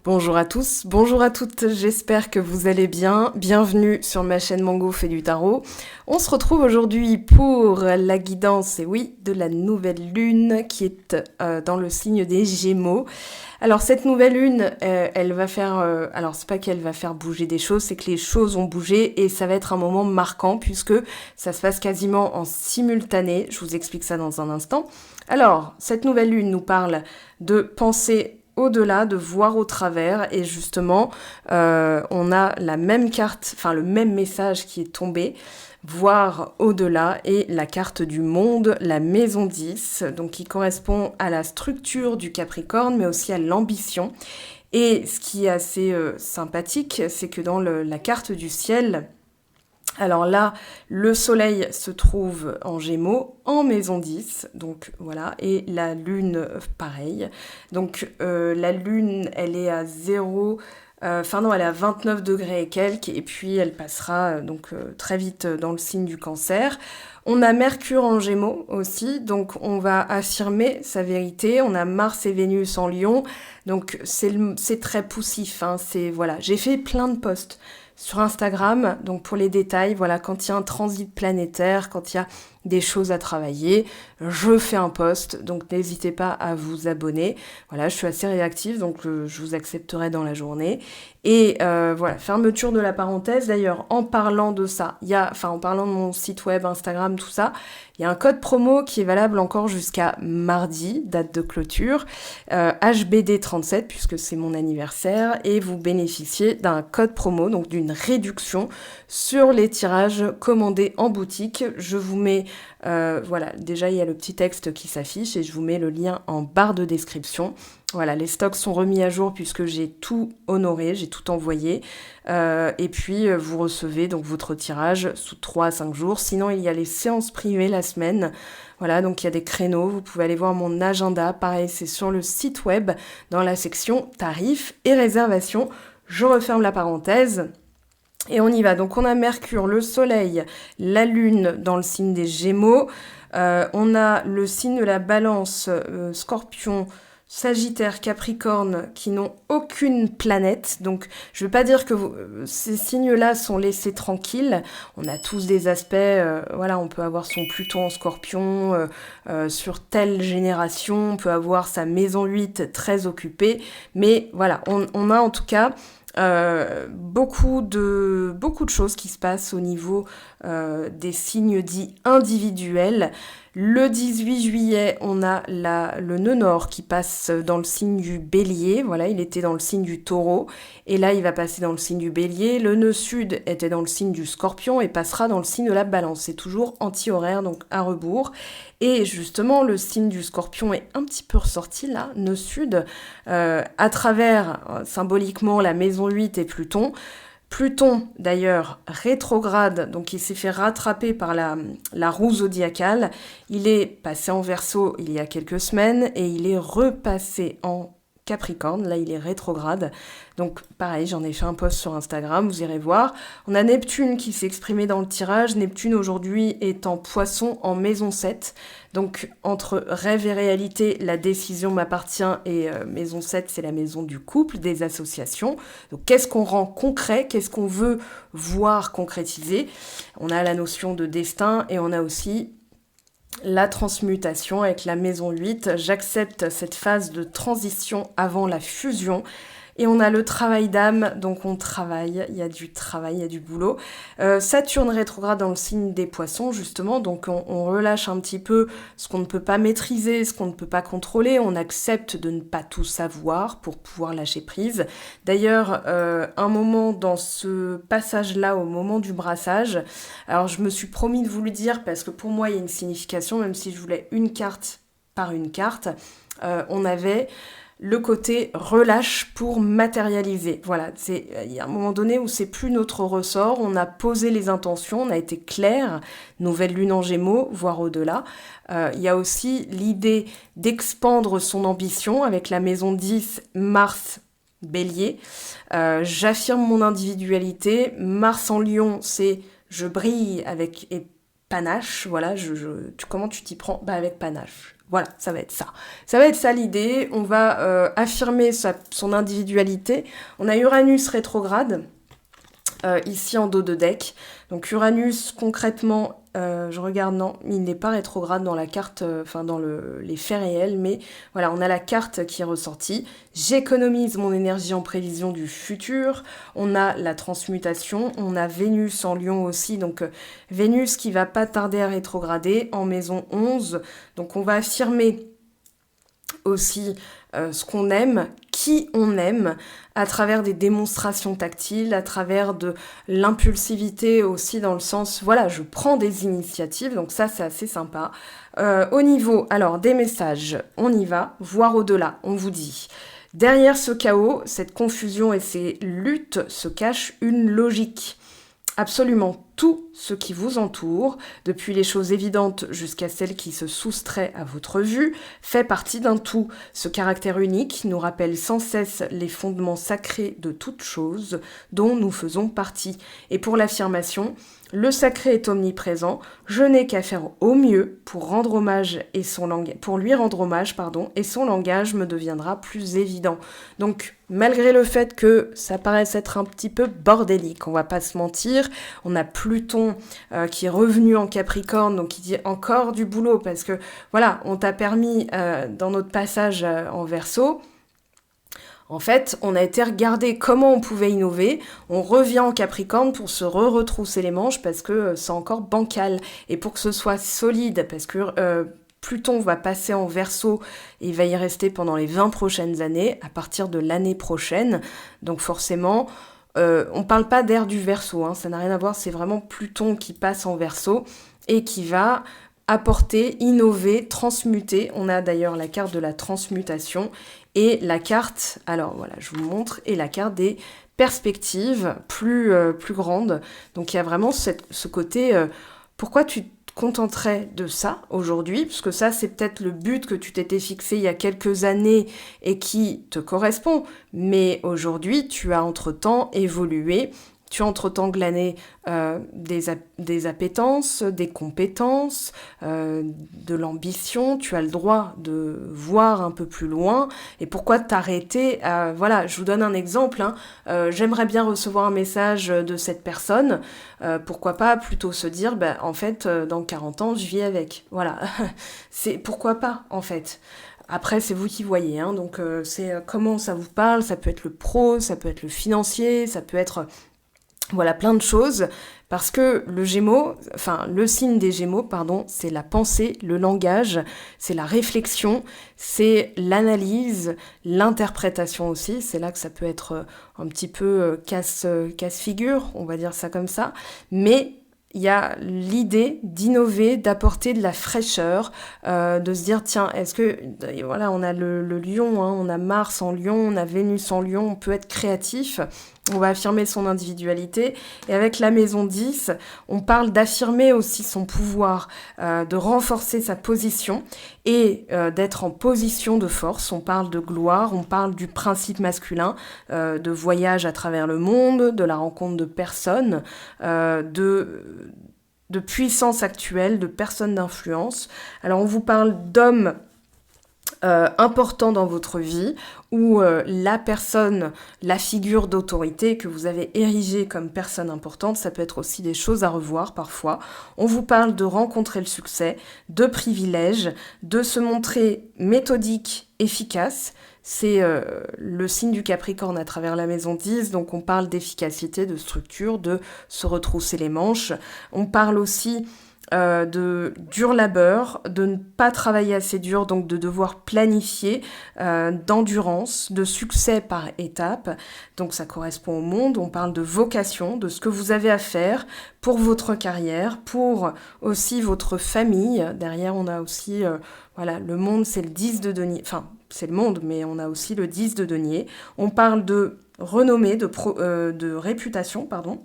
Bonjour à tous, bonjour à toutes, j'espère que vous allez bien. Bienvenue sur ma chaîne Mango fait du tarot. On se retrouve aujourd'hui pour la guidance, et oui, de la nouvelle lune qui est dans le signe des Gémeaux. Alors cette nouvelle lune, elle va faire... alors c'est pas qu'elle va faire bouger des choses, c'est que les choses ont bougé et ça va être un moment marquant puisque ça se passe quasiment en simultané. Je vous explique ça dans un instant. Alors, cette nouvelle lune nous parle de penser au-delà, de voir au travers, et justement, on a la même carte, enfin le même message qui est tombé, voir au-delà, et la carte du monde, la maison 10, donc qui correspond à la structure du Capricorne, mais aussi à l'ambition. Et ce qui est assez sympathique, c'est que dans la carte du ciel, alors là, le soleil se trouve en Gémeaux, en maison 10, donc voilà, et la lune, pareil. Donc la lune, elle est à 0, enfin non, elle est à 29 degrés et quelques, et puis elle passera très vite dans le signe du Cancer. On a Mercure en Gémeaux aussi, donc on va affirmer sa vérité. On a Mars et Vénus en Lion, donc c'est très poussif, hein, voilà. J'ai fait plein de posts sur Instagram, donc pour les détails, voilà, quand il y a un transit planétaire, quand il y a des choses à travailler, je fais un post, donc n'hésitez pas à vous abonner. Voilà, je suis assez réactive, donc je vous accepterai dans la journée. Et voilà, fermeture de la parenthèse. D'ailleurs, en parlant de ça, en parlant de mon site web, Instagram, tout ça, il y a un code promo qui est valable encore jusqu'à mardi, date de clôture, HBD37, puisque c'est mon anniversaire, et vous bénéficiez d'un code promo, donc d'une réduction sur les tirages commandés en boutique. Je vous mets, voilà, déjà il y a le petit texte qui s'affiche et je vous mets le lien en barre de description. Voilà, les stocks sont remis à jour puisque j'ai tout honoré, j'ai tout envoyé. Et puis, vous recevez donc votre tirage sous 3 à 5 jours. Sinon, il y a les séances privées la semaine. Voilà, donc il y a des créneaux. Vous pouvez aller voir mon agenda. Pareil, c'est sur le site web, dans la section tarifs et réservations. Je referme la parenthèse. Et on y va. Donc on a Mercure, le Soleil, la Lune dans le signe des Gémeaux. On a le signe de la Balance, Scorpion, Sagittaire, Capricorne, qui n'ont aucune planète. Donc je ne veux pas dire que ces signes-là sont laissés tranquilles. On a tous des aspects, voilà, on peut avoir son Pluton en Scorpion sur telle génération, on peut avoir sa maison 8 très occupée. Mais voilà, on a en tout cas... beaucoup de choses qui se passent au niveau des signes dits individuels. Le 18 juillet, on a le nœud nord qui passe dans le signe du Bélier. Voilà, il était dans le signe du Taureau. Et là, il va passer dans le signe du Bélier. Le nœud sud était dans le signe du Scorpion et passera dans le signe de la Balance. C'est toujours anti-horaire, donc à rebours. Et justement, le signe du Scorpion est un petit peu ressorti là, nœud sud, à travers symboliquement la maison 8 et Pluton. Pluton, d'ailleurs, rétrograde, donc il s'est fait rattraper par la roue zodiacale. Il est passé en Verseau il y a quelques semaines et il est repassé en Capricorne. Là, il est rétrograde. Donc, pareil, j'en ai fait un post sur Instagram, vous irez voir. On a Neptune qui s'est exprimé dans le tirage. Neptune, aujourd'hui, est en Poisson en maison 7. Donc, entre rêve et réalité, la décision m'appartient et maison 7, c'est la maison du couple, des associations. Donc, qu'est-ce qu'on rend concret? Qu'est-ce qu'on veut voir concrétiser? On a la notion de destin et on a aussi la transmutation avec la maison 8. J'accepte cette phase de transition avant la fusion. Et on a le travail d'âme, donc on travaille, il y a du travail, il y a du boulot. Saturne rétrograde dans le signe des Poissons, justement, donc on relâche un petit peu ce qu'on ne peut pas maîtriser, ce qu'on ne peut pas contrôler, on accepte de ne pas tout savoir pour pouvoir lâcher prise. D'ailleurs, un moment dans ce passage-là, au moment du brassage, alors je me suis promis de vous le dire parce que pour moi il y a une signification, même si je voulais une carte par une carte, on avait le côté relâche pour matérialiser. Voilà, il y a un moment donné où c'est plus notre ressort, on a posé les intentions, on a été clair, nouvelle lune en Gémeaux, voire au-delà. Il y a aussi l'idée d'expandre son ambition avec la maison 10, Mars, Bélier. J'affirme mon individualité. Mars en Lion, c'est je brille avec et panache, voilà, comment tu t'y prends? Bah avec panache. Voilà, ça va être ça. Ça va être ça l'idée. On va affirmer son individualité. On a Uranus rétrograde, ici en dos de deck. Donc Uranus, concrètement, je regarde, non, il n'est pas rétrograde dans la carte, dans les faits réels, mais voilà, on a la carte qui est ressortie. J'économise mon énergie en prévision du futur. On a la transmutation, on a Vénus en Lion aussi, donc Vénus qui va pas tarder à rétrograder en maison 11. Donc on va affirmer aussi ce qu'on aime, qui on aime, à travers des démonstrations tactiles, à travers de l'impulsivité aussi dans le sens, voilà, je prends des initiatives, donc ça c'est assez sympa. Au niveau, alors, des messages, on y va, voir au-delà, on vous dit. Derrière ce chaos, cette confusion et ces luttes se cache une logique. Absolument tout ce qui vous entoure, depuis les choses évidentes jusqu'à celles qui se soustraient à votre vue, fait partie d'un tout. Ce caractère unique nous rappelle sans cesse les fondements sacrés de toute chose dont nous faisons partie. Et pour l'affirmation, le sacré est omniprésent, je n'ai qu'à faire au mieux pour rendre hommage pour lui rendre hommage, et son langage me deviendra plus évident. Donc, malgré le fait que ça paraisse être un petit peu bordélique, on va pas se mentir, on a Pluton qui est revenu en Capricorne, donc qui dit encore du boulot, parce que voilà, on t'a permis dans notre passage en Verseau. En fait, on a été regarder comment on pouvait innover, on revient en Capricorne pour se retrousser les manches parce que c'est encore bancal. Et pour que ce soit solide, parce que Pluton va passer en Verseau et il va y rester pendant les 20 prochaines années, à partir de l'année prochaine. Donc forcément, on parle pas d'ère du Verseau, hein, ça n'a rien à voir, c'est vraiment Pluton qui passe en Verseau et qui va apporter, innover, transmuter. On a d'ailleurs la carte de la transmutation et la carte, alors voilà, je vous montre, et la carte des perspectives plus grandes. Donc il y a vraiment ce côté, pourquoi tu te contenterais de ça aujourd'hui, parce que ça c'est peut-être le but que tu t'étais fixé il y a quelques années et qui te correspond, mais aujourd'hui tu as entre-temps évolué. Tu as entre-temps glané des appétences, des compétences, de l'ambition. Tu as le droit de voir un peu plus loin. Et pourquoi t'arrêter voilà, je vous donne un exemple. J'aimerais bien recevoir un message de cette personne. Pourquoi pas plutôt se dire, en fait, dans 40 ans, je vis avec. Voilà. C'est pourquoi pas, en fait. Après, c'est vous qui voyez. Donc, c'est comment ça vous parle. Ça peut être le pro, ça peut être le financier, ça peut être... Voilà, plein de choses, parce que le signe des Gémeaux, c'est la pensée, le langage, c'est la réflexion, c'est l'analyse, l'interprétation aussi, c'est là que ça peut être un petit peu casse-figure, on va dire ça comme ça, mais il y a l'idée d'innover, d'apporter de la fraîcheur, de se dire, tiens, est-ce que... Voilà, on a le lion, on a Mars en lion, on a Vénus en lion, on peut être créatif, on va affirmer son individualité. Et avec la maison 10, on parle d'affirmer aussi son pouvoir, de renforcer sa position et d'être en position de force. On parle de gloire, on parle du principe masculin, de voyage à travers le monde, de la rencontre de personnes, de puissance actuelle, de personnes d'influence. Alors on vous parle d'hommes important dans votre vie, où la personne, la figure d'autorité que vous avez érigée comme personne importante, ça peut être aussi des choses à revoir parfois. On vous parle de rencontrer le succès, de privilèges, de se montrer méthodique, efficace. C'est le signe du Capricorne à travers la maison 10, donc on parle d'efficacité, de structure, de se retrousser les manches. On parle aussi de dur labeur, de ne pas travailler assez dur, donc de devoir planifier, d'endurance, de succès par étapes. Donc ça correspond au monde. On parle de vocation, de ce que vous avez à faire pour votre carrière, pour aussi votre famille. Derrière, on a aussi, le monde, c'est le 10 de denier. Enfin, c'est le monde, mais on a aussi le 10 de denier. On parle de renommée, de réputation, pardon.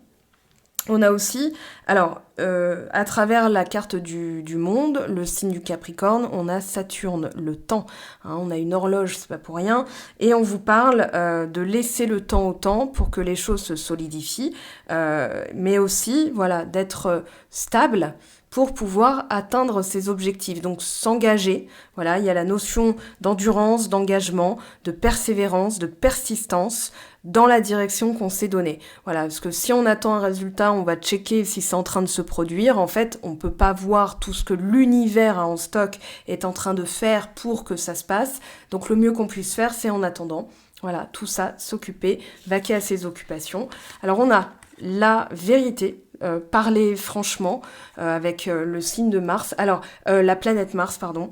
On a aussi, à travers la carte du monde, le signe du Capricorne, on a Saturne, le temps. On a une horloge, c'est pas pour rien. Et on vous parle de laisser le temps au temps pour que les choses se solidifient, mais aussi, d'être stable, pour pouvoir atteindre ses objectifs. Donc s'engager, voilà, il y a la notion d'endurance, d'engagement, de persévérance, de persistance dans la direction qu'on s'est donnée. Voilà, parce que si on attend un résultat, on va checker si c'est en train de se produire. En fait, on peut pas voir tout ce que l'univers a en stock est en train de faire pour que ça se passe. Donc le mieux qu'on puisse faire, c'est en attendant. Voilà, tout ça, s'occuper, vaquer à ses occupations. Alors on a la vérité, parler franchement, avec le signe de Mars. Alors, la planète Mars, pardon.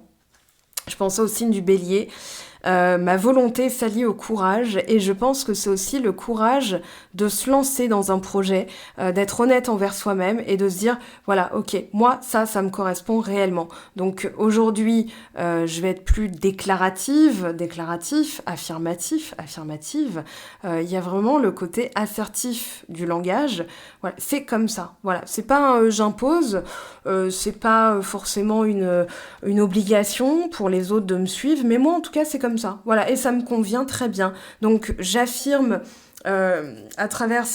Je pensais au signe du Bélier. Ma volonté s'allie au courage et je pense que c'est aussi le courage de se lancer dans un projet, d'être honnête envers soi-même et de se dire voilà, ok, moi ça me correspond réellement. Donc aujourd'hui, je vais être plus déclaratif, affirmative. Il y a vraiment le côté assertif du langage. Voilà, c'est comme ça. Voilà, c'est pas un j'impose, c'est pas forcément une obligation pour les autres de me suivre, mais moi en tout cas c'est comme ça, voilà, et ça me convient très bien. Donc j'affirme à travers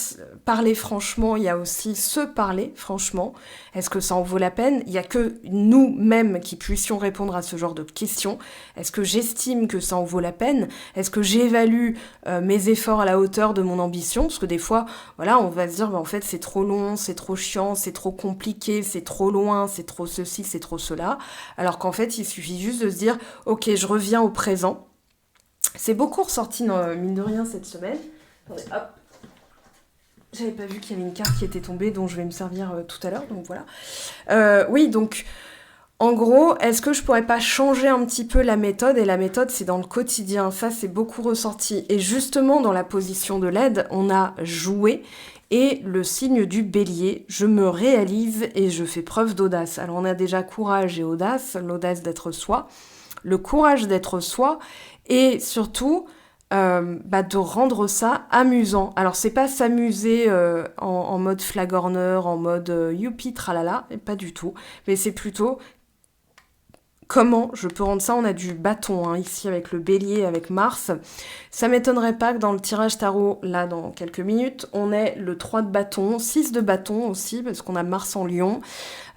parler franchement, il y a aussi se parler franchement. Est-ce que ça en vaut la peine? Il n'y a que nous-mêmes qui puissions répondre à ce genre de questions. Est-ce que j'estime que ça en vaut la peine? Est-ce que j'évalue mes efforts à la hauteur de mon ambition? Parce que des fois, voilà, on va se dire, bah, en fait, c'est trop long, c'est trop chiant, c'est trop compliqué, c'est trop loin, c'est trop ceci, c'est trop cela. Alors qu'en fait, il suffit juste de se dire, ok, je reviens au présent. C'est beaucoup ressorti, mine de rien, cette semaine. Attendez, hop. J'avais pas vu qu'il y avait une carte qui était tombée dont je vais me servir tout à l'heure, donc voilà. Oui, donc en gros, est-ce que je pourrais pas changer un petit peu la méthode? Et la méthode, c'est dans le quotidien, ça c'est beaucoup ressorti. Et justement, dans la position de l'aide, on a joué et le signe du Bélier, je me réalise et je fais preuve d'audace. Alors on a déjà courage et audace, l'audace d'être soi, le courage d'être soi et surtout de rendre ça amusant. Alors c'est pas s'amuser en mode flagorneur, en mode youpi tralala, pas du tout, mais c'est plutôt comment je peux rendre ça. On a du bâton ici avec le Bélier, avec Mars. Ça m'étonnerait pas que dans le tirage tarot, là dans quelques minutes, on ait le 3 de bâton, 6 de bâton aussi, parce qu'on a Mars en Lion.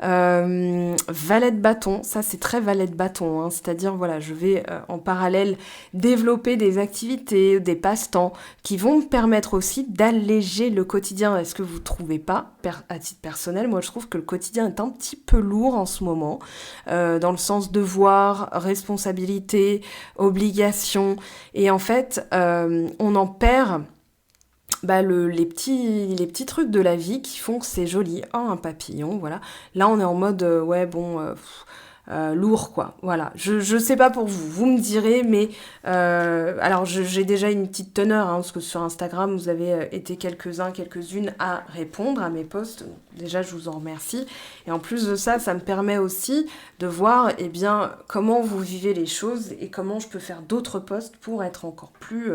Valet de bâton, ça c'est très valet de bâton, c'est-à-dire voilà, je vais en parallèle développer des activités, des passe-temps qui vont me permettre aussi d'alléger le quotidien. Est-ce que vous trouvez pas, à titre personnel, moi je trouve que le quotidien est un petit peu lourd en ce moment, dans le sens devoir, responsabilité, obligation, et en fait on en perd les petits trucs de la vie qui font que c'est joli. Oh, un papillon, voilà. Là, on est en mode, lourd, quoi. Voilà. Je sais pas pour vous. Vous me direz, mais... alors, j'ai déjà une petite teneur, parce que sur Instagram, vous avez été quelques-unes à répondre à mes posts. Déjà, je vous en remercie. Et en plus de ça, ça me permet aussi de voir, comment vous vivez les choses et comment je peux faire d'autres posts pour être encore plus...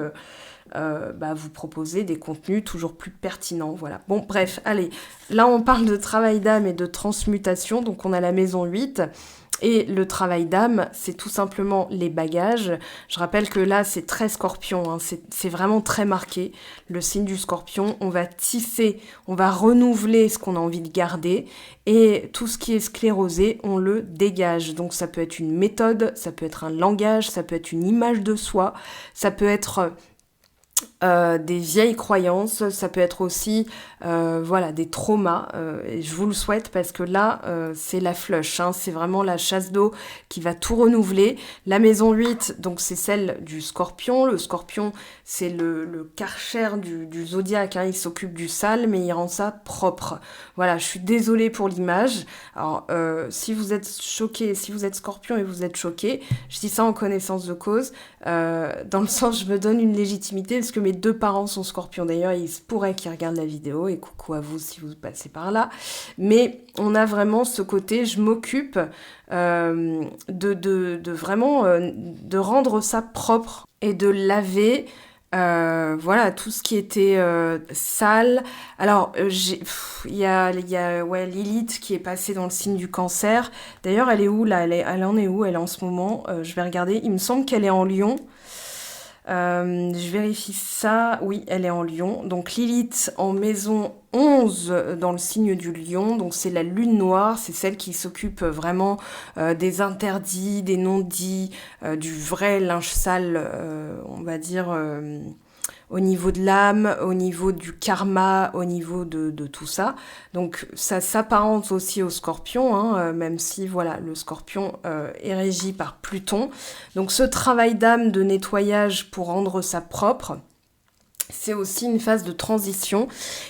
vous proposer des contenus toujours plus pertinents, voilà. Bon, bref, allez, là on parle de travail d'âme et de transmutation, donc on a la maison 8, et le travail d'âme, c'est tout simplement les bagages. Je rappelle que là, c'est très scorpion, c'est vraiment très marqué, le signe du scorpion. On va tisser, on va renouveler ce qu'on a envie de garder, et tout ce qui est sclérosé, on le dégage. Donc ça peut être une méthode, ça peut être un langage, ça peut être une image de soi, ça peut être... des vieilles croyances, ça peut être aussi des traumas, et je vous le souhaite parce que là c'est la flush, c'est vraiment la chasse d'eau qui va tout renouveler. La maison 8, donc c'est celle du scorpion. Le scorpion, c'est le karcher du zodiaque, il s'occupe du sale mais il rend ça propre. Voilà, je suis désolée pour l'image. Alors si vous êtes choqué, si vous êtes scorpion et vous êtes choqué, je dis ça en connaissance de cause, dans le sens je me donne une légitimité parce que mes 2 parents sont scorpions. D'ailleurs, il se pourrait qu'ils regardent la vidéo, et coucou à vous si vous passez par là. Mais on a vraiment ce côté, je m'occupe de vraiment de rendre ça propre et de laver tout ce qui était sale. Alors, il y a Lilith qui est passée dans le signe du cancer. D'ailleurs, elle est où là? Elle en est où elle en ce moment? Je vais regarder. Il me semble qu'elle est en Lion. Je vérifie ça. Oui, elle est en Lion. Donc Lilith en maison 11 dans le signe du lion, donc c'est la lune noire, c'est celle qui s'occupe vraiment des interdits, des non-dits, du vrai linge sale, on va dire, au niveau de l'âme, au niveau du karma, au niveau de tout ça. Donc ça s'apparente aussi au scorpion, hein, même si voilà, le scorpion est régi par Pluton. Donc ce travail d'âme de nettoyage pour rendre ça propre, c'est aussi une phase de transition.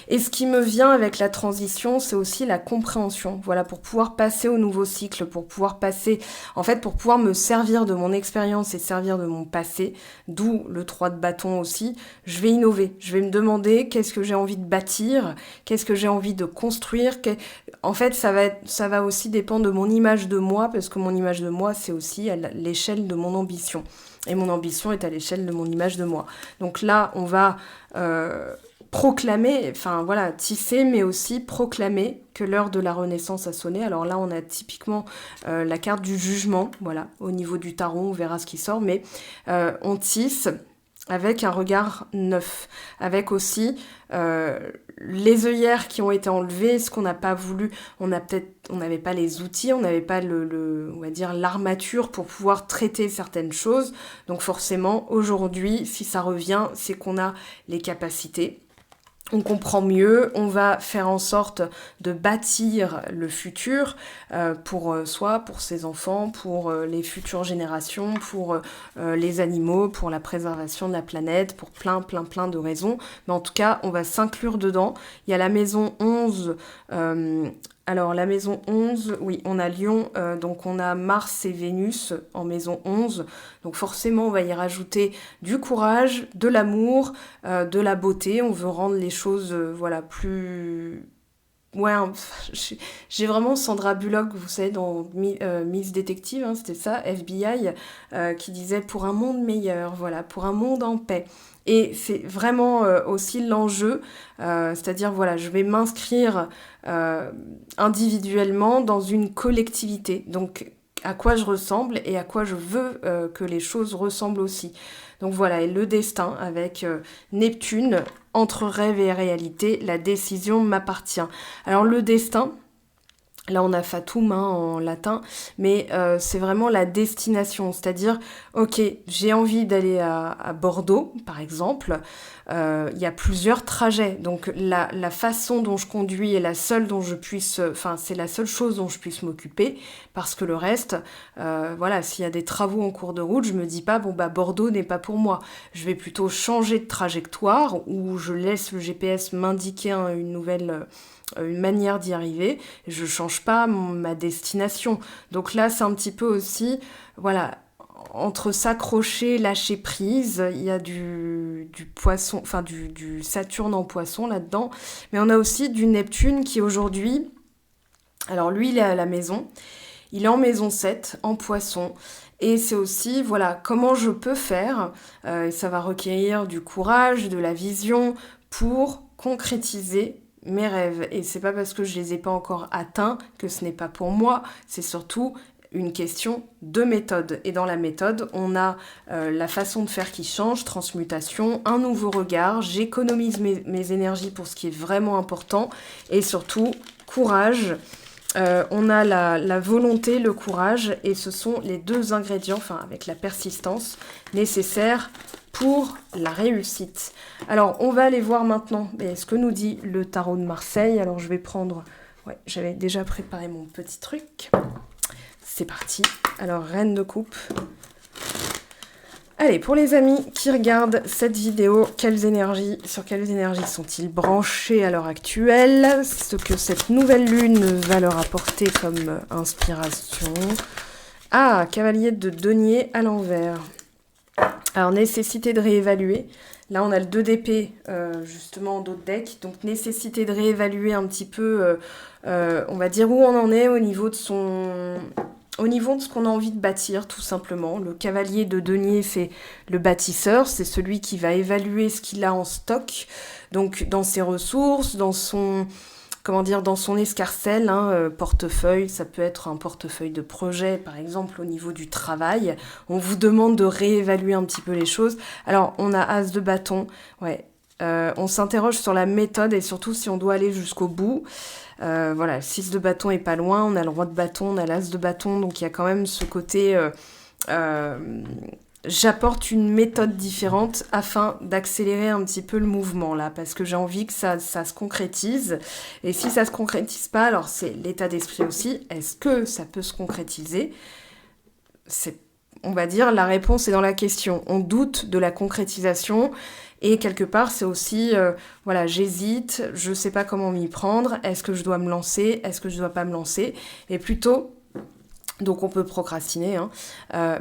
Et ce qui me vient avec la transition, c'est aussi la compréhension. Voilà, pour pouvoir passer au nouveau cycle, pour pouvoir passer, en fait, pour pouvoir me servir de mon expérience et servir de mon passé, d'où le 3 de bâton aussi, je vais innover. Je vais me demander qu'est-ce que j'ai envie de bâtir, qu'est-ce que j'ai envie de construire. En fait, ça va aussi dépendre de mon image de moi, parce que mon image de moi, c'est aussi à l'échelle de mon ambition. Et mon ambition est à l'échelle de mon image de moi. Donc là, on va proclamer, enfin voilà, tisser, mais aussi proclamer que l'heure de la renaissance a sonné. Alors là, on a typiquement la carte du jugement, voilà, au niveau du tarot, on verra ce qui sort, mais on tisse avec un regard neuf, avec aussi les œillères qui ont été enlevées, ce qu'on n'a pas voulu, on n'avait pas les outils, on n'avait pas on va dire l'armature pour pouvoir traiter certaines choses. Donc forcément, aujourd'hui, si ça revient, c'est qu'on a les capacités. On comprend mieux, on va faire en sorte de bâtir le futur pour soi, pour ses enfants, pour les futures générations, pour les animaux, pour la préservation de la planète, pour plein de raisons. Mais en tout cas, on va s'inclure dedans. Il y a la maison 11... alors la maison 11, oui, on a Lion, donc on a Mars et Vénus en maison 11. Donc forcément, on va y rajouter du courage, de l'amour, de la beauté. On veut rendre les choses, voilà, plus... Ouais, j'ai vraiment Sandra Bullock, vous savez, dans Miss Détective, hein, c'était ça, FBI, qui disait pour un monde meilleur, voilà, pour un monde en paix. Et c'est vraiment aussi l'enjeu, c'est-à-dire, voilà, je vais m'inscrire individuellement dans une collectivité. Donc, à quoi je ressemble et à quoi je veux que les choses ressemblent aussi. Donc voilà, et le destin avec Neptune, entre rêve et réalité, la décision m'appartient. Alors le destin, là on a fatum hein, en latin, mais c'est vraiment la destination, c'est-à-dire, ok, j'ai envie d'aller à Bordeaux, par exemple, il y a plusieurs trajets, donc la façon dont je conduis est la seule dont je puisse, c'est la seule chose dont je puisse m'occuper, parce que le reste, voilà, s'il y a des travaux en cours de route, je me dis pas, bon bah Bordeaux n'est pas pour moi, je vais plutôt changer de trajectoire, ou je laisse le GPS m'indiquer une nouvelle... une manière d'y arriver, je change pas ma destination. Donc là, c'est un petit peu aussi, voilà, entre s'accrocher, lâcher prise, il y a du poisson, enfin du Saturne en poisson là-dedans, mais on a aussi du Neptune qui aujourd'hui, alors lui il est à la maison, il est en maison 7, en poisson, et c'est aussi, voilà, comment je peux faire, et ça va requérir du courage, de la vision, pour concrétiser mes rêves. Et c'est pas parce que je les ai pas encore atteints que ce n'est pas pour moi, c'est surtout une question de méthode. Et dans la méthode, on a la façon de faire qui change, transmutation, un nouveau regard, j'économise mes énergies pour ce qui est vraiment important, et surtout, courage. On a la volonté, le courage, et ce sont les deux ingrédients, enfin avec la persistance, nécessaires pour la réussite. Alors, on va aller voir maintenant ce que nous dit le tarot de Marseille. Alors, je vais prendre... Ouais, j'avais déjà préparé mon petit truc. C'est parti. Alors, Reine de coupe. Allez, pour les amis qui regardent cette vidéo, sur quelles énergies sont-ils branchés à l'heure actuelle? Ce que cette nouvelle lune va leur apporter comme inspiration. Ah, cavalier de denier à l'envers. Alors, nécessité de réévaluer. Là, on a le 2 d'épée, justement, d'autres decks. Donc, nécessité de réévaluer un petit peu, on va dire, où on en est au niveau de ce qu'on a envie de bâtir, tout simplement. Le cavalier de denier, c'est le bâtisseur. C'est celui qui va évaluer ce qu'il a en stock. Donc, dans ses ressources, dans son escarcelle, hein, portefeuille, ça peut être un portefeuille de projet, par exemple, au niveau du travail. On vous demande de réévaluer un petit peu les choses. Alors, on a As de bâton, ouais. On s'interroge sur la méthode et surtout si on doit aller jusqu'au bout. Voilà, le 6 de bâton est pas loin, on a le roi de bâton, on a l'as de bâton, donc il y a quand même ce côté... j'apporte une méthode différente afin d'accélérer un petit peu le mouvement là, parce que j'ai envie que ça se concrétise. Et si ça se concrétise pas, alors c'est l'état d'esprit aussi. Est-ce que ça peut se concrétiser? On va dire, la réponse est dans la question. On doute de la concrétisation et quelque part, c'est aussi, voilà, j'hésite, je sais pas comment m'y prendre. Est-ce que je dois me lancer? Est-ce que je dois pas me lancer? Et plutôt... Donc on peut procrastiner, hein.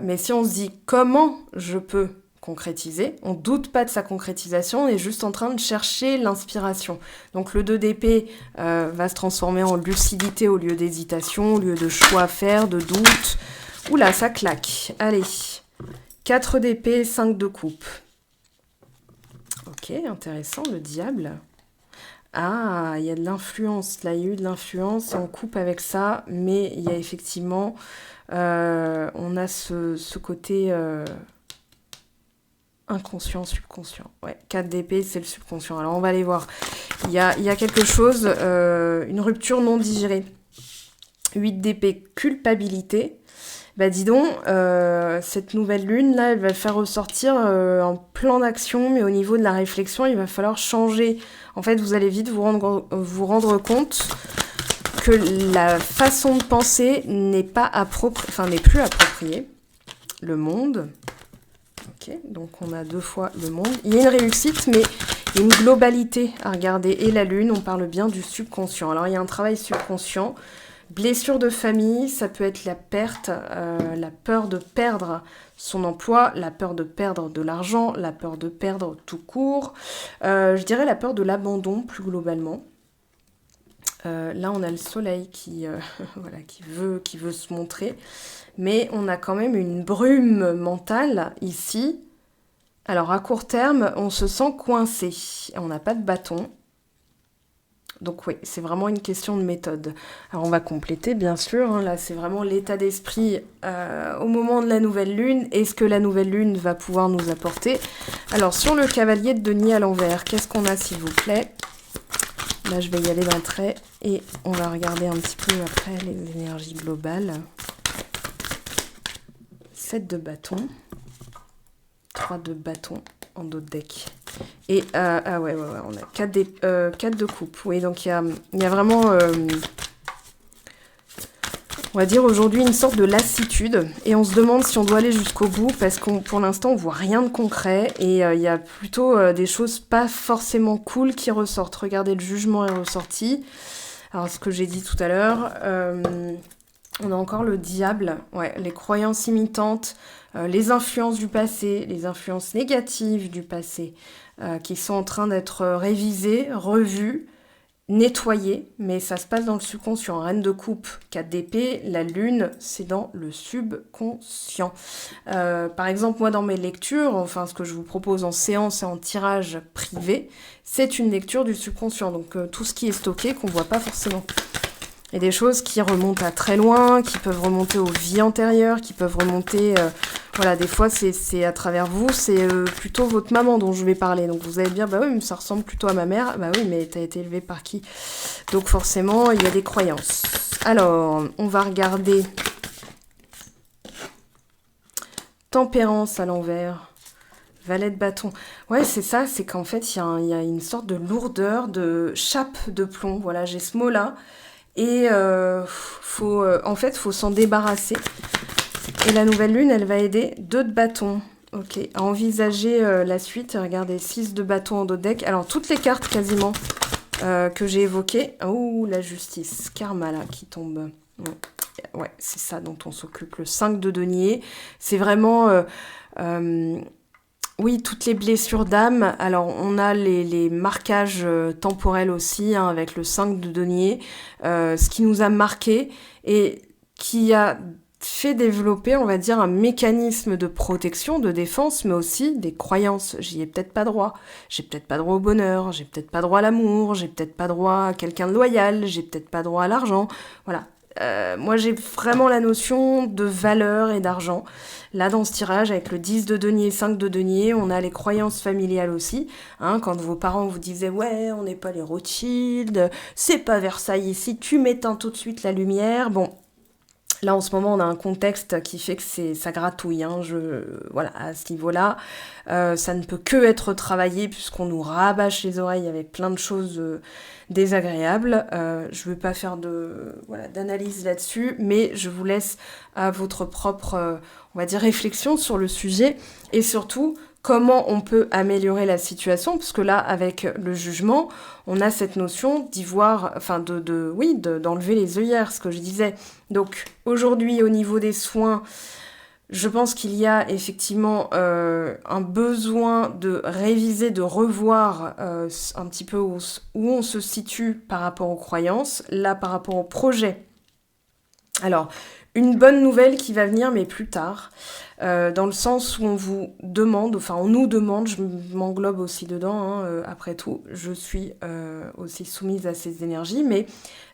Mais si on se dit comment je peux concrétiser, on doute pas de sa concrétisation, on est juste en train de chercher l'inspiration. Donc le 2 d'épée va se transformer en lucidité au lieu d'hésitation, au lieu de choix à faire, de doute. Oula, ça claque. Allez, 4 d'épée, 5 de coupe. Ok, intéressant, le diable. Ah, il y a de l'influence, là, il y a eu de l'influence, et on coupe avec ça, mais il y a effectivement, on a ce côté inconscient, subconscient. Ouais, 4 d'épée, c'est le subconscient. Alors, on va aller voir. Il y a quelque chose, une rupture non digérée. 8 d'épée, culpabilité. Bah dis donc, cette nouvelle lune, là, elle va faire ressortir un plan d'action, mais au niveau de la réflexion, il va falloir changer. En fait, vous allez vite vous rendre compte que la façon de penser n'est plus appropriée. Le monde. Ok, donc on a 2 fois le monde. Il y a une réussite, mais il y a une globalité à regarder. Et la lune, on parle bien du subconscient. Alors, il y a un travail subconscient. Blessure de famille, ça peut être la perte, la peur de perdre son emploi, la peur de perdre de l'argent, la peur de perdre tout court. Je dirais la peur de l'abandon plus globalement. Là, on a le soleil qui, voilà, qui veut se montrer. Mais on a quand même une brume mentale ici. Alors, à court terme, on se sent coincé. On n'a pas de bâton. Donc oui, c'est vraiment une question de méthode. Alors on va compléter, bien sûr. Hein, là, c'est vraiment l'état d'esprit au moment de la nouvelle lune. Et ce que la nouvelle lune va pouvoir nous apporter. Alors, sur le cavalier de denier à l'envers, qu'est-ce qu'on a, s'il vous plaît? Là, je vais y aller d'un trait. Et on va regarder un petit peu après les énergies globales. 7 de bâton. 3 de bâton en dos de deck. Et, ah ouais, on a 4 de coupe. Oui, donc il y a vraiment, on va dire aujourd'hui, une sorte de lassitude. Et on se demande si on doit aller jusqu'au bout, parce qu'on, pour l'instant, on voit rien de concret. Et il y a plutôt des choses pas forcément cool qui ressortent. Regardez, le jugement est ressorti. Alors, ce que j'ai dit tout à l'heure, on a encore le diable. Ouais, les croyances imitantes, les influences du passé, les influences négatives du passé, qui sont en train d'être révisées, revues, nettoyées, mais ça se passe dans le subconscient. Reine de coupe, 4 d'épée, la lune, c'est dans le subconscient. Par exemple, moi dans mes lectures, enfin ce que je vous propose en séance et en tirage privé, c'est une lecture du subconscient, donc tout ce qui est stocké qu'on ne voit pas forcément. Il y a des choses qui remontent à très loin, qui peuvent remonter aux vies antérieures, qui peuvent remonter... voilà, des fois, c'est à travers vous, c'est plutôt votre maman dont je vais parler. Donc vous allez dire, bah oui, mais ça ressemble plutôt à ma mère. Bah oui, mais t'as été élevée par qui? Donc forcément, il y a des croyances. Alors, on va regarder... Tempérance à l'envers. Valet de bâton. Ouais, c'est ça, c'est qu'en fait, il y a une sorte de lourdeur, de chape de plomb. Voilà, j'ai ce mot-là. Et en fait, faut s'en débarrasser. Et la nouvelle lune, elle va aider 2 de bâton. Ok, à envisager la suite. Regardez, 6 de bâton en dos de deck. Alors, toutes les cartes quasiment que j'ai évoquées. Oh, la justice. Karma, là, qui tombe. Ouais, c'est ça dont on s'occupe. Le 5 de denier. C'est vraiment... oui, toutes les blessures d'âme. Alors, on a les marquages temporels aussi, hein, avec le 5 de denier. Ce qui nous a marqué et qui a fait développer, on va dire, un mécanisme de protection, de défense, mais aussi des croyances. J'y ai peut-être pas droit. J'ai peut-être pas droit au bonheur. J'ai peut-être pas droit à l'amour. J'ai peut-être pas droit à quelqu'un de loyal. J'ai peut-être pas droit à l'argent. Voilà. moi j'ai vraiment la notion de valeur et d'argent. Là dans ce tirage avec le 10 de denier, 5 de denier, on a les croyances familiales aussi. Hein, quand vos parents vous disaient ouais on n'est pas les Rothschild, c'est pas Versailles ici, tu m'éteins tout de suite la lumière. Bon, là, en ce moment, on a un contexte qui fait que ça gratouille. Hein, voilà, à ce niveau-là, ça ne peut que être travaillé puisqu'on nous rabâche les oreilles avec plein de choses désagréables. Je ne veux pas faire d'analyse là-dessus, mais je vous laisse à votre propre, on va dire, réflexion sur le sujet et surtout comment on peut améliorer la situation, parce que là, avec le jugement, on a cette notion d'y voir, enfin d'enlever les œillères, ce que je disais. Donc aujourd'hui, au niveau des soins, je pense qu'il y a effectivement un besoin de réviser, de revoir un petit peu où on se situe par rapport aux croyances, là par rapport au projet. Alors, une bonne nouvelle qui va venir, mais plus tard, dans le sens où on vous demande, enfin on nous demande, je m'englobe aussi dedans, hein, après tout, je suis aussi soumise à ces énergies, mais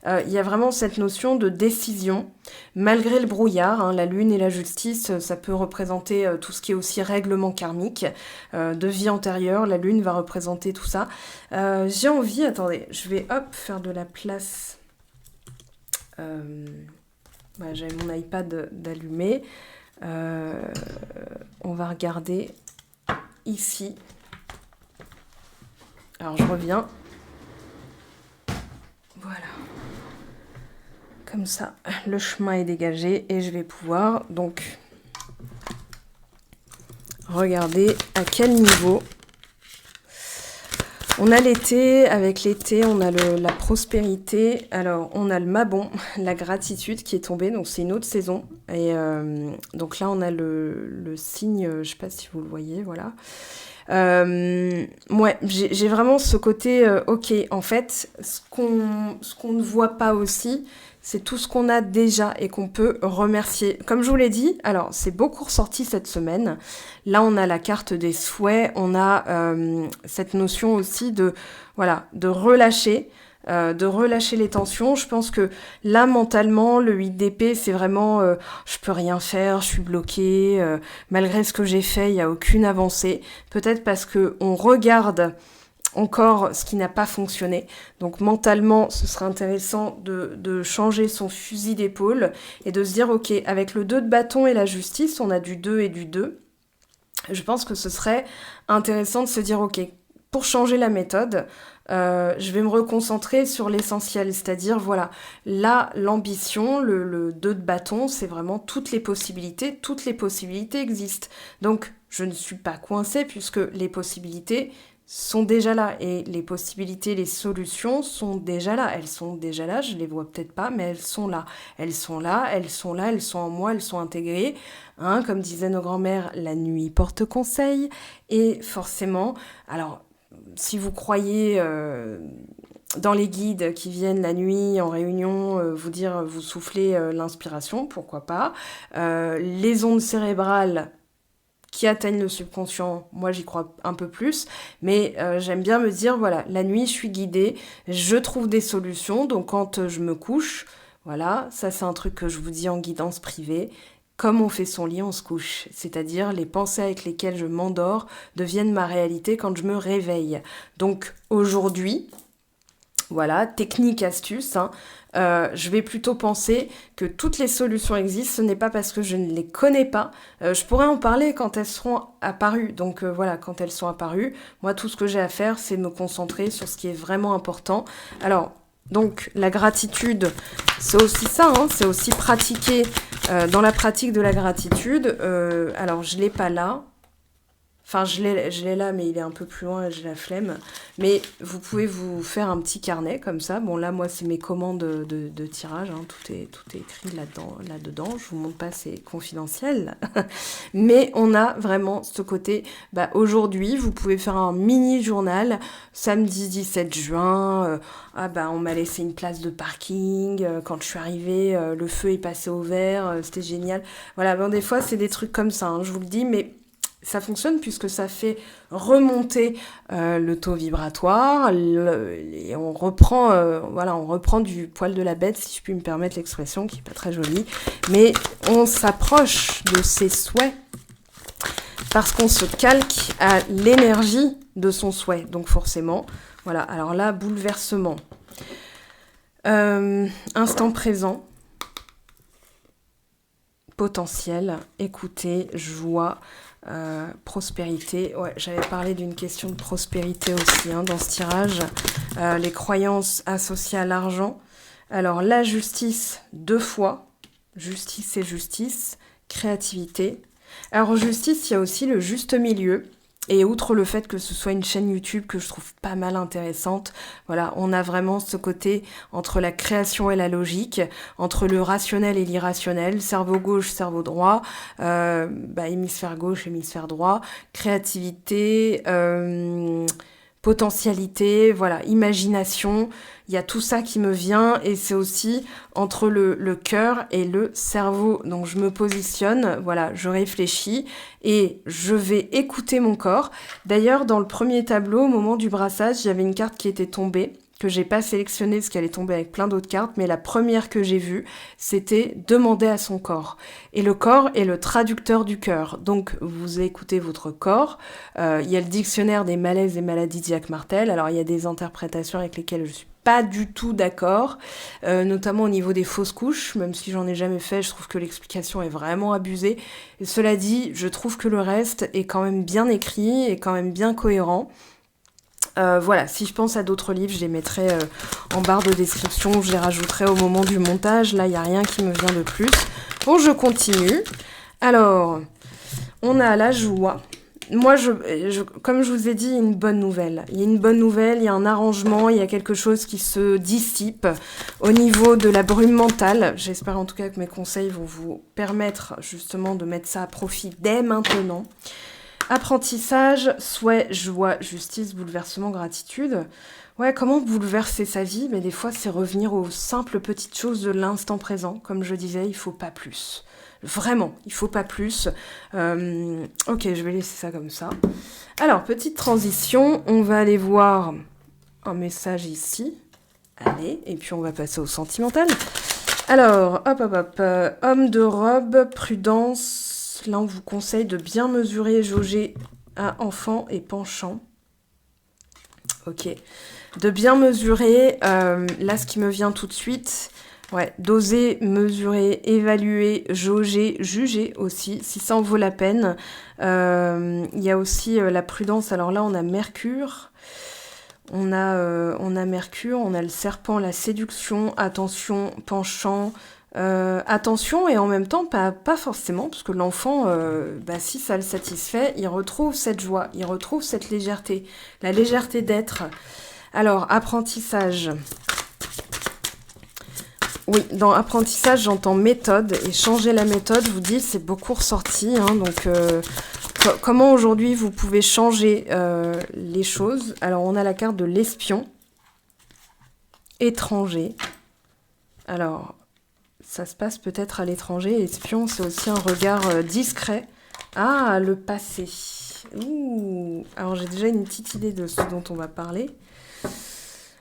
il y a vraiment cette notion de décision, malgré le brouillard, hein, la lune et la justice, ça peut représenter tout ce qui est aussi règlement karmique, de vie antérieure, la lune va représenter tout ça. J'ai envie, attendez, je vais faire de la place... j'avais mon iPad d'allumé. On va regarder ici. Alors je reviens. Voilà. Comme ça, le chemin est dégagé et je vais pouvoir donc regarder à quel niveau. On a l'été, avec l'été, on a la prospérité. Alors, on a le mabon, la gratitude qui est tombée, donc c'est une autre saison. Et donc là, on a le signe, je ne sais pas si vous le voyez, voilà. Ouais, j'ai vraiment ce côté, ok, en fait, ce qu'on ne voit pas aussi, c'est tout ce qu'on a déjà et qu'on peut remercier. Comme je vous l'ai dit, alors c'est beaucoup ressorti cette semaine. Là, on a la carte des souhaits, on a cette notion aussi de relâcher. De relâcher les tensions. Je pense que là, mentalement, le 8 d'épée, c'est vraiment je peux rien faire, je suis bloquée, malgré ce que j'ai fait, il n'y a aucune avancée. Peut-être parce que on regarde encore ce qui n'a pas fonctionné. Donc mentalement, ce serait intéressant de changer son fusil d'épaule et de se dire, ok, avec le 2 de bâton et la justice, on a du 2 et du 2. Je pense que ce serait intéressant de se dire, ok, pour changer la méthode, je vais me reconcentrer sur l'essentiel, c'est-à-dire, voilà, là, l'ambition, le 2 de bâton, c'est vraiment toutes les possibilités existent. Donc, je ne suis pas coincée puisque les possibilités sont déjà là, et les possibilités, les solutions sont déjà là, elles sont déjà là, je les vois peut-être pas, mais elles sont là, elles sont là, elles sont là, elles sont en moi, elles sont intégrées, hein, comme disaient nos grands-mères, la nuit porte conseil, et forcément, alors, si vous croyez dans les guides qui viennent la nuit en réunion vous dire, vous souffler l'inspiration, pourquoi pas, les ondes cérébrales qui atteignent le subconscient, moi j'y crois un peu plus, mais j'aime bien me dire, voilà, la nuit je suis guidée, je trouve des solutions, donc quand je me couche, voilà, ça c'est un truc que je vous dis en guidance privée, comme on fait son lit, on se couche, c'est-à-dire les pensées avec lesquelles je m'endors deviennent ma réalité quand je me réveille. Donc aujourd'hui, voilà, technique, astuce, hein, je vais plutôt penser que toutes les solutions existent, ce n'est pas parce que je ne les connais pas. Je pourrais en parler quand elles seront apparues, donc voilà, quand elles sont apparues, moi tout ce que j'ai à faire, c'est me concentrer sur ce qui est vraiment important. Alors, donc la gratitude, c'est aussi ça, hein, c'est aussi pratiquer dans la pratique de la gratitude. Alors, je ne l'ai pas là. Enfin, je l'ai là, mais il est un peu plus loin et j'ai la flemme. Mais vous pouvez vous faire un petit carnet comme ça. Bon, là, moi, c'est mes commandes de tirage. Hein. Tout est écrit là-dedans. Je vous montre pas, c'est confidentiel. Mais on a vraiment ce côté. Aujourd'hui, vous pouvez faire un mini-journal. Samedi 17 juin. On m'a laissé une place de parking. Quand je suis arrivée, le feu est passé au vert. C'était génial. Voilà, des fois, c'est des trucs comme ça. Hein, je vous le dis, mais... ça fonctionne puisque ça fait remonter le taux vibratoire et on reprend, on reprend du poil de la bête, si je puis me permettre l'expression, qui n'est pas très jolie, mais on s'approche de ses souhaits parce qu'on se calque à l'énergie de son souhait. Donc forcément, voilà, alors là, bouleversement. Instant présent, potentiel, écoutez, joie, prospérité. Ouais, j'avais parlé d'une question de prospérité aussi dans ce tirage. Les croyances associées à l'argent. Alors la justice 2 fois. Justice et justice. Créativité. Alors justice, il y a aussi le juste milieu. Et outre le fait que ce soit une chaîne YouTube que je trouve pas mal intéressante, voilà, on a vraiment ce côté entre la création et la logique, entre le rationnel et l'irrationnel, cerveau gauche, cerveau droit, hémisphère gauche, hémisphère droit, créativité, potentialité, voilà, imagination, il y a tout ça qui me vient et c'est aussi entre le cœur et le cerveau. Donc je me positionne, voilà, je réfléchis et je vais écouter mon corps. D'ailleurs, dans le premier tableau, au moment du brassage, j'avais une carte qui était tombée, que j'ai pas sélectionnée parce qu'elle est tombée avec plein d'autres cartes, mais la première que j'ai vue, c'était demander à son corps. Et le corps est le traducteur du cœur. Donc, vous écoutez votre corps. Il y a le dictionnaire des malaises et maladies de Jacques Martel. Alors, il y a des interprétations avec lesquelles je suis pas du tout d'accord, notamment au niveau des fausses couches, même si j'en ai jamais fait, je trouve que l'explication est vraiment abusée. Et cela dit, je trouve que le reste est quand même bien écrit et quand même bien cohérent. Voilà, si je pense à d'autres livres, je les mettrai en barre de description, je les rajouterai au moment du montage. Là, il n'y a rien qui me vient de plus. Bon, je continue. Alors, on a la joie. Moi, comme je vous ai dit, une bonne nouvelle. Il y a une bonne nouvelle, il y a un arrangement, il y a quelque chose qui se dissipe au niveau de la brume mentale. J'espère en tout cas que mes conseils vont vous permettre justement de mettre ça à profit dès maintenant. Apprentissage, souhait, joie, justice, bouleversement, gratitude. Ouais, comment bouleverser sa vie? Mais des fois, c'est revenir aux simples petites choses de l'instant présent. Comme je disais, il faut pas plus. Vraiment, il faut pas plus. Ok, je vais laisser ça comme ça. Alors, petite transition, on va aller voir un message ici. Allez, et puis on va passer au sentimental. Alors, hop. Homme de robe, prudence. Là, on vous conseille de bien mesurer et jauger à enfant et penchant. Ok. De bien mesurer, là, ce qui me vient tout de suite, ouais, d'oser mesurer, évaluer, jauger, juger aussi, si ça en vaut la peine. Il y a aussi la prudence. Alors là, on a Mercure. On a Mercure, on a le serpent, la séduction, attention, penchant... attention et en même temps pas forcément parce que l'enfant si ça le satisfait, il retrouve cette joie, il retrouve cette légèreté, la légèreté d'être. Alors apprentissage, oui, dans apprentissage j'entends méthode et changer la méthode, je vous dis c'est beaucoup ressorti donc comment aujourd'hui vous pouvez changer les choses. Alors on a la carte de l'espion étranger. Alors ça se passe peut-être à l'étranger. Espion, c'est aussi un regard discret. Ah, le passé. Ouh. Alors, j'ai déjà une petite idée de ce dont on va parler.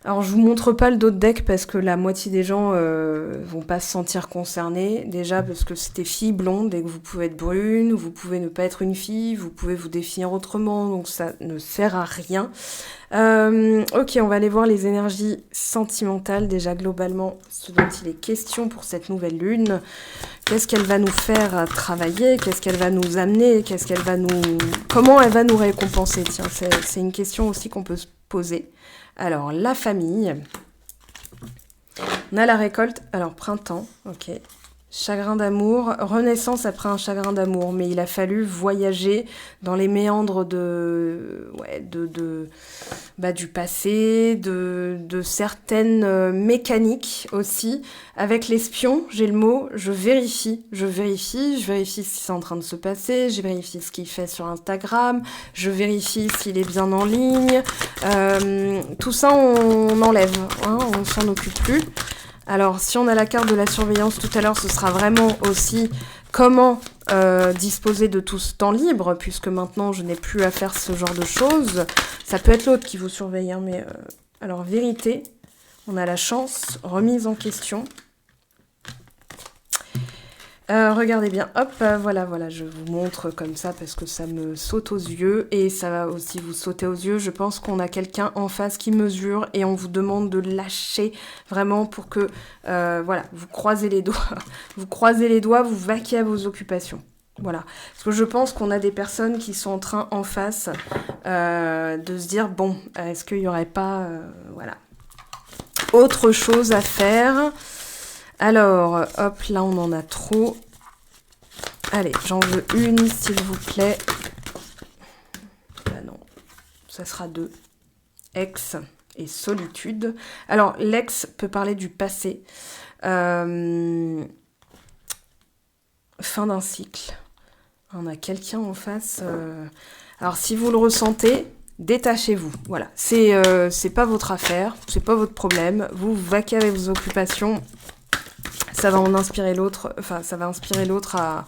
Alors, je vous montre pas le dos de deck parce que la moitié des gens vont pas se sentir concernés. Déjà parce que c'était fille blonde et que vous pouvez être brune, vous pouvez ne pas être une fille, vous pouvez vous définir autrement, donc ça ne sert à rien. Ok, on va aller voir les énergies sentimentales, déjà globalement, ce dont il est question pour cette nouvelle lune. Qu'est-ce qu'elle va nous faire travailler? Qu'est-ce qu'elle va nous amener? Comment elle va nous récompenser? Tiens, c'est une question aussi qu'on peut se poser. Alors, la famille. On a la récolte. Alors, printemps, ok. Chagrin d'amour, renaissance après un chagrin d'amour, mais il a fallu voyager dans les méandres du passé, de certaines mécaniques aussi. Avec l'espion, j'ai le mot, je vérifie si c'est en train de se passer, je vérifie ce qu'il fait sur Instagram, je vérifie s'il est bien en ligne. Tout ça, on enlève, on s'en occupe plus. Alors, si on a la carte de la surveillance tout à l'heure, ce sera vraiment aussi Comment disposer de tout ce temps libre, puisque maintenant je n'ai plus à faire ce genre de choses. Ça peut être l'autre qui vous surveille, hein, mais... Alors, vérité, on a la chance, remise en question. Regardez bien, hop, voilà, je vous montre comme ça parce que ça me saute aux yeux et ça va aussi vous sauter aux yeux. Je pense qu'on a quelqu'un en face qui mesure et on vous demande de lâcher vraiment pour que, voilà, vous croisez les doigts. Vous croisez les doigts, vous vaquez à vos occupations. Voilà, parce que je pense qu'on a des personnes qui sont en train en face de se dire, bon, est-ce qu'il n'y aurait pas, voilà, autre chose à faire? Alors, hop, là, on en a trop. Allez, j'en veux une, s'il vous plaît. Ah non, ça sera 2. Ex et solitude. Alors, l'ex peut parler du passé. Fin d'un cycle. On a quelqu'un en face. Alors, si vous le ressentez, détachez-vous. Voilà, c'est pas votre affaire, c'est pas votre problème. Vous vaquez avec vos occupations. Ça va en inspirer l'autre, enfin ça va inspirer l'autre à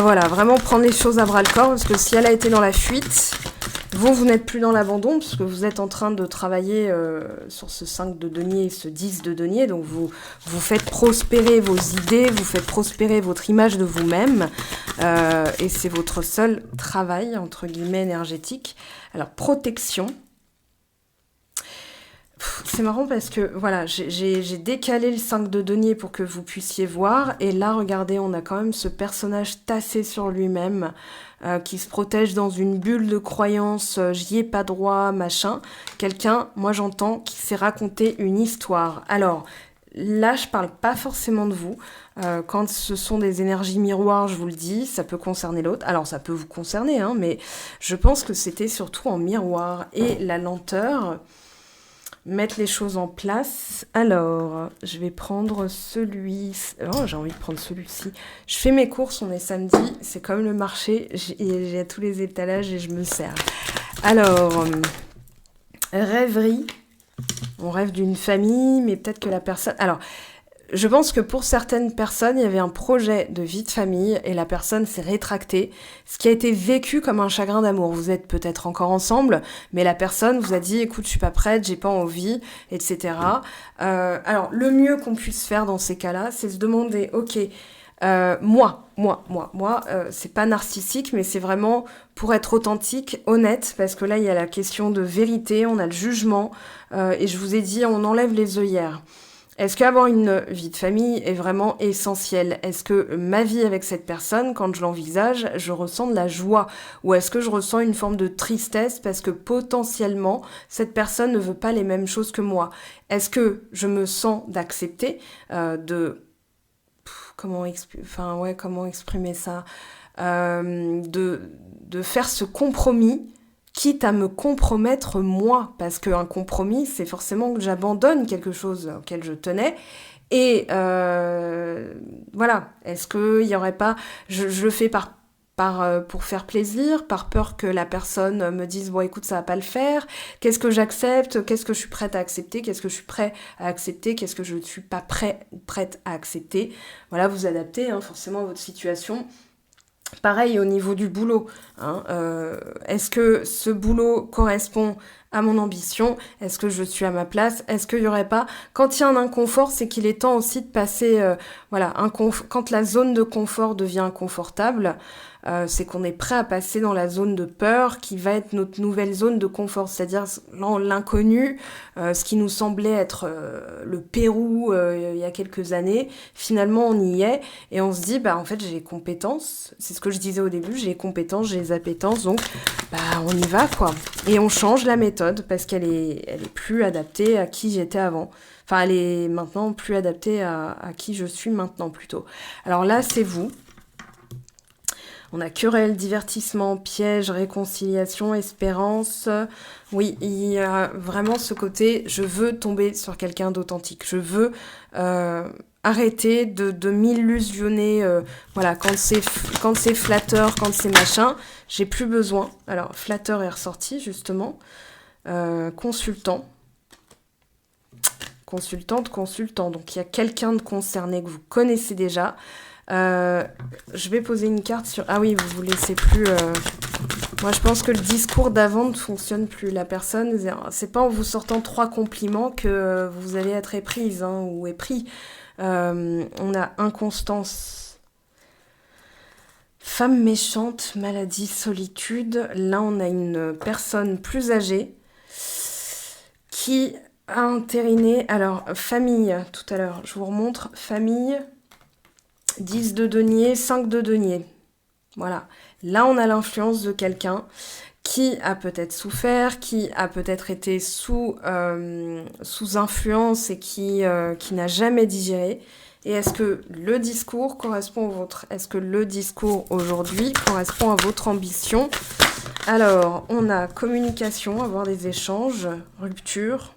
voilà, vraiment prendre les choses à bras le corps, parce que si elle a été dans la fuite, vous n'êtes plus dans l'abandon, puisque vous êtes en train de travailler sur ce 5 de denier et ce 10 de denier, donc vous faites prospérer vos idées, vous faites prospérer votre image de vous-même, et c'est votre seul travail, entre guillemets, énergétique. Alors, protection. C'est marrant parce que, voilà, j'ai décalé le 5 de denier pour que vous puissiez voir. Et là, regardez, on a quand même ce personnage tassé sur lui-même, qui se protège dans une bulle de croyance, j'y ai pas droit, machin. Quelqu'un, moi j'entends, qui s'est raconté une histoire. Alors, là, je parle pas forcément de vous. Quand ce sont des énergies miroirs, je vous le dis, ça peut concerner l'autre. Alors, ça peut vous concerner, hein, mais je pense que c'était surtout en miroir. Et la lenteur... Mettre les choses en place. Alors, je vais prendre celui... Oh, j'ai envie de prendre celui-ci. Je fais mes courses, on est samedi. C'est comme le marché. J'ai tous les étalages et je me sers. Alors, rêverie. On rêve d'une famille, mais peut-être que la personne... Alors, je pense que pour certaines personnes, il y avait un projet de vie de famille et la personne s'est rétractée, ce qui a été vécu comme un chagrin d'amour. Vous êtes peut-être encore ensemble, mais la personne vous a dit « écoute, je suis pas prête, j'ai pas envie », etc. Alors, le mieux qu'on puisse faire dans ces cas-là, c'est se demander « ok, moi, c'est pas narcissique, mais c'est vraiment pour être authentique, honnête, parce que là, il y a la question de vérité, on a le jugement, et je vous ai dit, on enlève les œillères. Est-ce qu'avoir une vie de famille est vraiment essentiel? Est-ce que ma vie avec cette personne, quand je l'envisage, je ressens de la joie? Ou est-ce que je ressens une forme de tristesse parce que potentiellement, cette personne ne veut pas les mêmes choses que moi? Est-ce que je me sens d'accepter, comment exprimer ça? De faire ce compromis, quitte à me compromettre moi, parce qu'un compromis, c'est forcément que j'abandonne quelque chose auquel je tenais. Et voilà, est-ce qu'il n'y aurait pas... Je le fais pour faire plaisir, par peur que la personne me dise « bon, écoute, ça va pas le faire. Qu'est-ce que j'accepte? Qu'est-ce que je suis prête à accepter? Qu'est-ce que je suis prêt à accepter? Qu'est-ce que je ne suis pas prête à accepter ?» Voilà, vous adaptez forcément à votre situation. Pareil au niveau du boulot, hein, est-ce que ce boulot correspond à mon ambition? Est-ce que je suis à ma place? Est-ce qu'il n'y aurait pas... Quand il y a un inconfort, c'est qu'il est temps aussi de passer... voilà, quand la zone de confort devient inconfortable, c'est qu'on est prêt à passer dans la zone de peur qui va être notre nouvelle zone de confort, c'est-à-dire l'inconnu, ce qui nous semblait être le Pérou il y a quelques années. Finalement, on y est et on se dit, bah en fait, j'ai les compétences. C'est ce que je disais au début, j'ai les compétences, j'ai les appétences, donc bah on y va quoi. Et on change la méthode parce qu'elle est plus adaptée à qui j'étais avant. Enfin, elle est maintenant plus adaptée à qui je suis maintenant plutôt. Alors là, c'est vous. On a querelle, divertissement, piège, réconciliation, espérance. Oui, il y a vraiment ce côté, je veux tomber sur quelqu'un d'authentique. Je veux arrêter de m'illusionner. Voilà, quand c'est flatteur, quand c'est machin, j'ai plus besoin. Alors, flatteur est ressorti, justement. Consultant. Consultante, consultant. Donc, il y a quelqu'un de concerné que vous connaissez déjà. Je vais poser une carte sur... Ah oui, vous laissez plus... Moi, je pense que le discours d'avant ne fonctionne plus. La personne, c'est pas en vous sortant 3 compliments que vous allez être éprise hein, ou épris. On a inconstance, femme méchante, maladie, solitude. Là, on a une personne plus âgée qui a entériné... Alors, famille, tout à l'heure, je vous remontre. Famille, 10 de denier, 5 de denier. Voilà. Là, on a l'influence de quelqu'un qui a peut-être souffert, qui a peut-être été sous influence et qui n'a jamais digéré. Et est-ce que le discours correspond au vôtre? Est-ce que le discours aujourd'hui correspond à votre ambition? Alors, on a communication, avoir des échanges, rupture.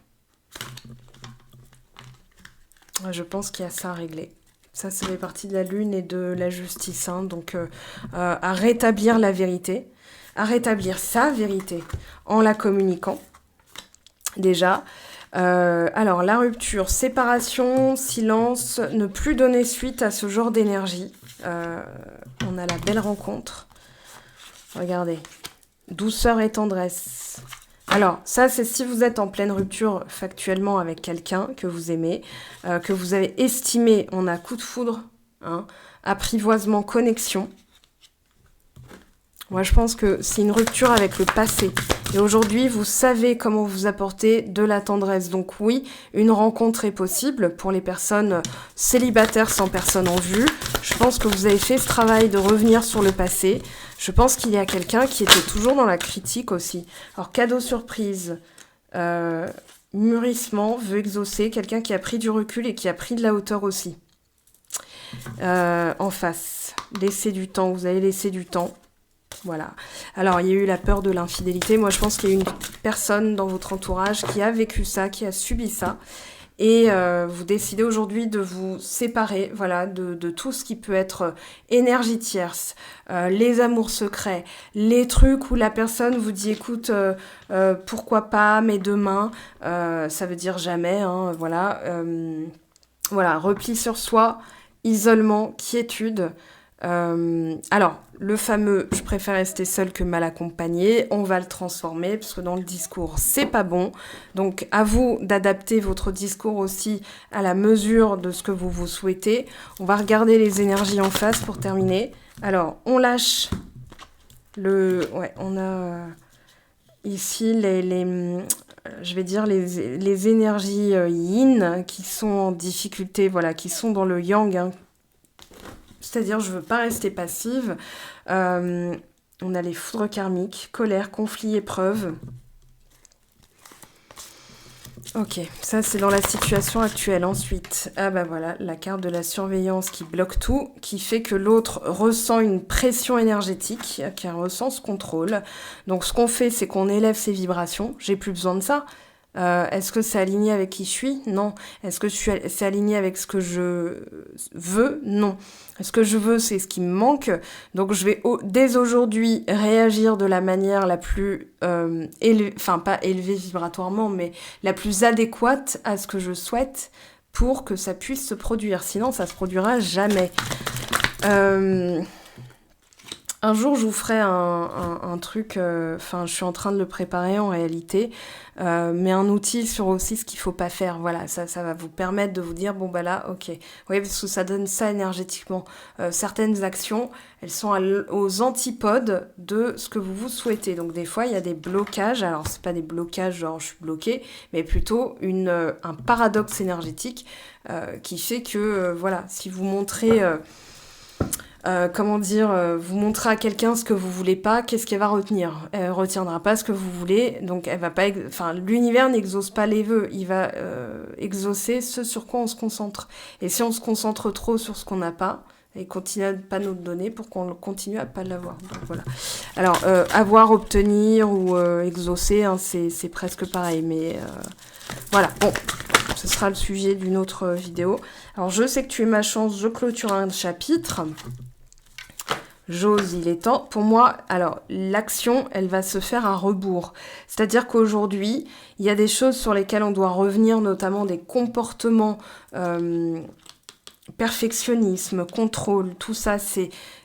Je pense qu'il y a ça à régler. Ça fait partie de la lune et de la justice. Hein, donc, à rétablir la vérité, à rétablir sa vérité en la communiquant, déjà. Alors, la rupture, séparation, silence, ne plus donner suite à ce genre d'énergie. On a la belle rencontre. Regardez. Douceur et tendresse. Alors, ça, c'est si vous êtes en pleine rupture factuellement avec quelqu'un que vous aimez, que vous avez estimé, on a coup de foudre, hein, apprivoisement, connexion. Moi, je pense que c'est une rupture avec le passé. Et aujourd'hui, vous savez comment vous apporter de la tendresse. Donc oui, une rencontre est possible pour les personnes célibataires sans personne en vue. Je pense que vous avez fait ce travail de revenir sur le passé. Je pense qu'il y a quelqu'un qui était toujours dans la critique aussi. Alors, cadeau surprise, mûrissement, veut exaucer, quelqu'un qui a pris du recul et qui a pris de la hauteur aussi. En face, laissez du temps, vous avez laissé du temps. Voilà. Alors, il y a eu la peur de l'infidélité. Moi, je pense qu'il y a une personne dans votre entourage qui a vécu ça, qui a subi ça. Et vous décidez aujourd'hui de vous séparer, voilà, de tout ce qui peut être énergie tierce, les amours secrets, les trucs où la personne vous dit, écoute, pourquoi pas, mais demain, ça veut dire jamais, hein, voilà. Voilà, repli sur soi, isolement, quiétude. Alors, le fameux « je préfère rester seule que mal accompagnée », on va le transformer, parce que dans le discours, c'est pas bon. Donc, à vous d'adapter votre discours aussi à la mesure de ce que vous vous souhaitez. On va regarder les énergies en face pour terminer. Alors, on lâche le... Ouais, on a ici je vais dire les énergies yin qui sont en difficulté, voilà, qui sont dans le yang, hein. C'est-à-dire, je veux pas rester passive. On a les foudres karmiques, colère, conflit, épreuve. Ok, ça c'est dans la situation actuelle. Ensuite, ah bah voilà, la carte de la surveillance qui bloque tout, qui fait que l'autre ressent une pression énergétique, qui ressent ce contrôle. Donc ce qu'on fait, c'est qu'on élève ses vibrations. J'ai plus besoin de ça. Est-ce que c'est aligné avec qui je suis? Non. Est-ce que c'est aligné avec ce que je veux? Non. Ce que je veux, c'est ce qui me manque. Donc, je vais dès aujourd'hui réagir de la manière la plus élevée, enfin pas élevée vibratoirement, mais la plus adéquate à ce que je souhaite pour que ça puisse se produire. Sinon, ça se produira jamais. Un jour, je vous ferai un truc, je suis en train de le préparer en réalité, mais un outil sur aussi ce qu'il faut pas faire. Voilà, ça va vous permettre de vous dire, bon bah là, ok. Oui, parce que ça donne ça énergétiquement. Certaines actions, elles sont aux antipodes de ce que vous souhaitez. Donc des fois, il y a des blocages. Alors, c'est pas des blocages genre je suis bloquée, mais plutôt un paradoxe énergétique qui fait que, voilà, si vous montrez... vous montrez à quelqu'un ce que vous voulez pas, qu'est-ce qu'elle va retenir? Elle retiendra pas ce que vous voulez, donc elle va pas, l'univers n'exauce pas les vœux, il va exaucer ce sur quoi on se concentre. Et si on se concentre trop sur ce qu'on n'a pas, il continue à ne pas nous le donner pour qu'on continue à pas l'avoir. Donc voilà. Alors, avoir, obtenir ou exaucer, hein, c'est presque pareil, mais voilà, bon. Ce sera le sujet d'une autre vidéo. Alors, je sais que tu es ma chance, je clôture un chapitre. J'ose, il est temps. Pour moi, alors, l'action, elle va se faire à rebours. C'est-à-dire qu'aujourd'hui, il y a des choses sur lesquelles on doit revenir, notamment des comportements perfectionnisme, contrôle, tout ça,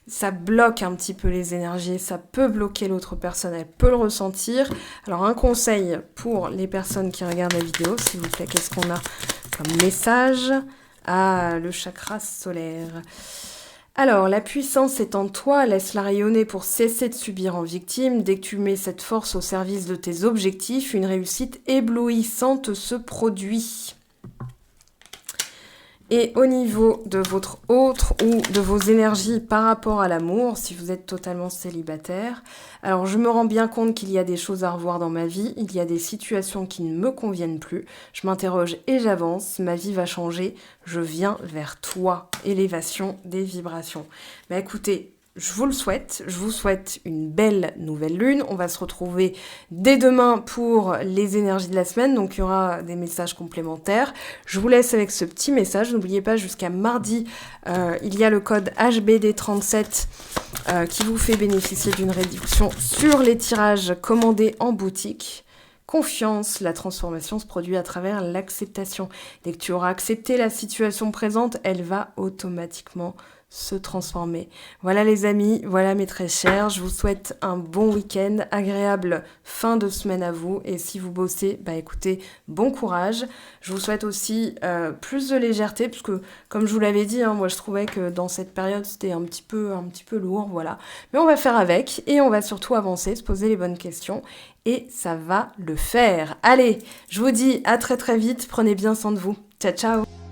ça bloque un petit peu les énergies, ça peut bloquer l'autre personne, elle peut le ressentir. Alors un conseil pour les personnes qui regardent la vidéo, s'il vous plaît, qu'est-ce qu'on a comme message? Ah, le chakra solaire. Alors, la puissance est en toi, laisse-la rayonner pour cesser de subir en victime. Dès que tu mets cette force au service de tes objectifs, une réussite éblouissante se produit. Et au niveau de votre autre ou de vos énergies par rapport à l'amour, si vous êtes totalement célibataire, alors je me rends bien compte qu'il y a des choses à revoir dans ma vie, il y a des situations qui ne me conviennent plus, je m'interroge et j'avance, ma vie va changer, je viens vers toi, élévation des vibrations. Bah écoutez, je vous souhaite une belle nouvelle lune. On va se retrouver dès demain pour les énergies de la semaine, donc il y aura des messages complémentaires. Je vous laisse avec ce petit message. N'oubliez pas, jusqu'à mardi, il y a le code HBD37 qui vous fait bénéficier d'une réduction sur les tirages commandés en boutique. Confiance, la transformation se produit à travers l'acceptation. Dès que tu auras accepté la situation présente, elle va automatiquement se transformer. Voilà les amis, voilà mes très chers, je vous souhaite un bon week-end, agréable fin de semaine à vous, et si vous bossez, bah écoutez, bon courage. Je vous souhaite aussi plus de légèreté, parce que comme je vous l'avais dit, moi je trouvais que dans cette période c'était un petit peu lourd, voilà. Mais on va faire avec, et on va surtout avancer, se poser les bonnes questions, et ça va le faire. Allez, je vous dis à très très vite, prenez bien soin de vous. Ciao ciao.